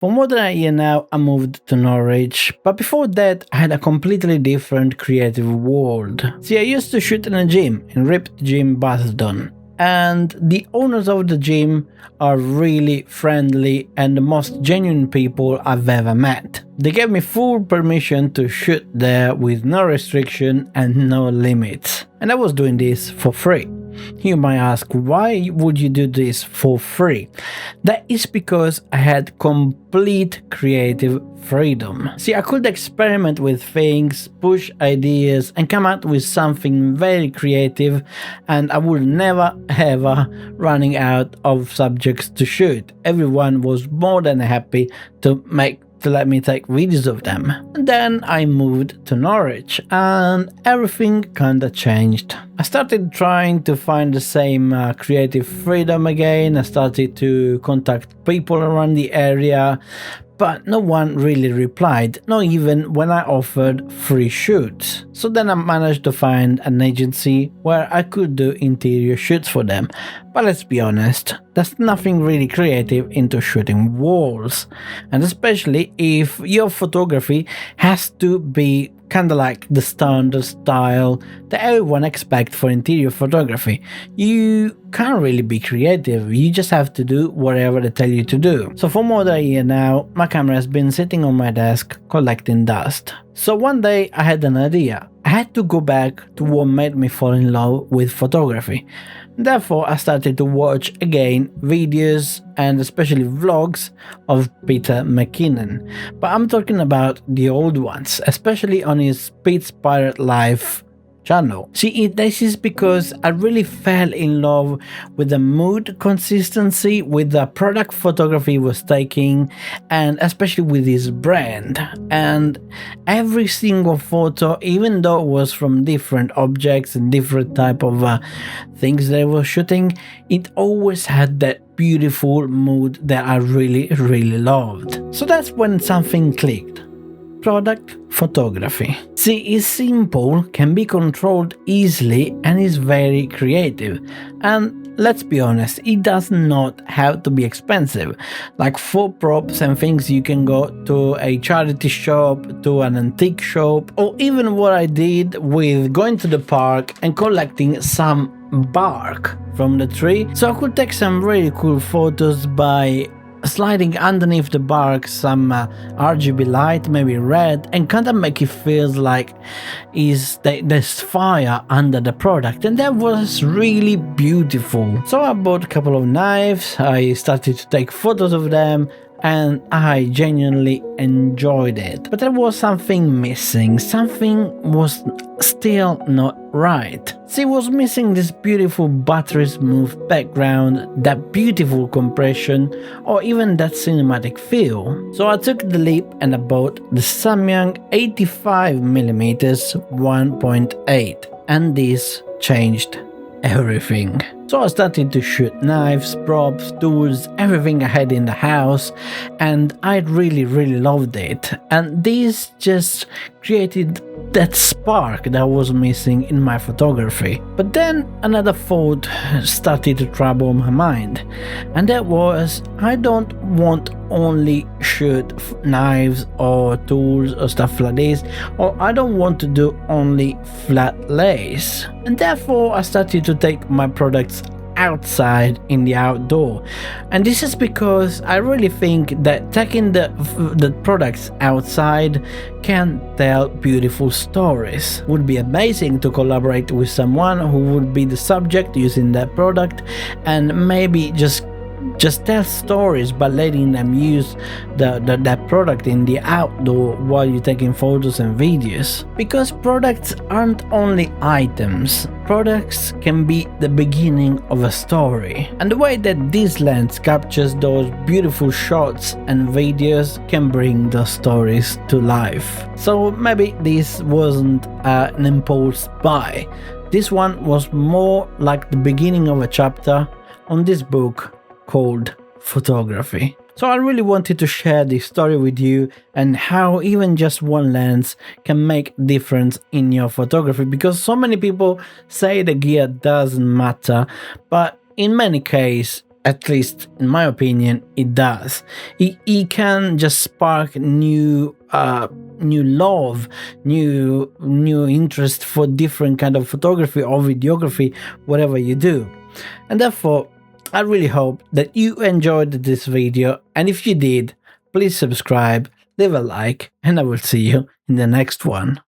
For more than a year now, I moved to Norwich, but before that, I had a completely different creative world. See, I used to shoot in a gym, in Ripped Gym Basildon, and the owners of the gym are really friendly and the most genuine people I've ever met. They gave me full permission to shoot there with no restriction and no limits, and I was doing this for free. You might ask, why would you do this for free? That is because I had complete creative freedom. See, I could experiment with things, push ideas, and come out with something very creative, and I would never ever running out of subjects to shoot. Everyone was more than happy to let me take videos of them. And then I moved to Norwich and everything kinda changed. I started trying to find the same creative freedom again. I started to contact people around the area, but no one really replied, not even when I offered free shoots. So then I managed to find an agency where I could do interior shoots for them. But let's be honest, there's nothing really creative into shooting walls. And especially if your photography has to be kinda like the standard style that everyone expects for interior photography. You can't really be creative, you just have to do whatever they tell you to do. So for more than a year now, my camera has been sitting on my desk collecting dust. So one day I had an idea. I had to go back to what made me fall in love with photography. Therefore, I started to watch again videos and especially vlogs of Peter McKinnon. But I'm talking about the old ones, especially on his Pete's Pirate Life channel. See, this is because I really fell in love with the mood consistency, with the product photography he was taking, and especially with his brand. And every single photo, even though it was from different objects and different type of things they were shooting, it always had that beautiful mood that I really loved. So that's when something clicked. Product photography. See, it's simple, can be controlled easily, and is very creative. And let's be honest, it does not have to be expensive. Like for props and things, you can go to a charity shop, to an antique shop, or even what I did with going to the park and collecting some bark from the tree. So I could take some really cool photos by sliding underneath the bark some RGB light, maybe red, and kind of make it feel like there's fire under the product, and that was really beautiful. So I bought a couple of knives, I started to take photos of them, and I genuinely enjoyed it. But there was something missing, something was still not right. See, was missing this beautiful buttery smooth background, that beautiful compression, or even that cinematic feel. So I took the leap and I bought the Samyang 85mm 1.8, and this changed everything. So I started to shoot knives, props, tools, everything I had in the house, and I really loved it. And this just created that spark that was missing in my photography. But then another thought started to trouble my mind, and that was, I don't want only shoot knives or tools or stuff like this, or I don't want to do only flat lays. And therefore I started to take my products outside in the outdoor, and this is because I really think that taking the products outside can tell beautiful stories. Would be amazing to collaborate with someone who would be the subject using that product, and maybe just tell stories by letting them use that product in the outdoor while you're taking photos and videos. Because products aren't only items, products can be the beginning of a story. And the way that this lens captures those beautiful shots and videos can bring those stories to life. So maybe this wasn't an impulse buy. This one was more like the beginning of a chapter on this book called photography. So I really wanted to share this story with you, and how even just one lens can make a difference in your photography, because so many people say the gear doesn't matter, but in many cases At least in my opinion, it does. It can just spark new love, new interest for different kind of photography or videography, whatever you do. And therefore, I really hope that you enjoyed this video, and if you did, please subscribe, leave a like, and I will see you in the next one.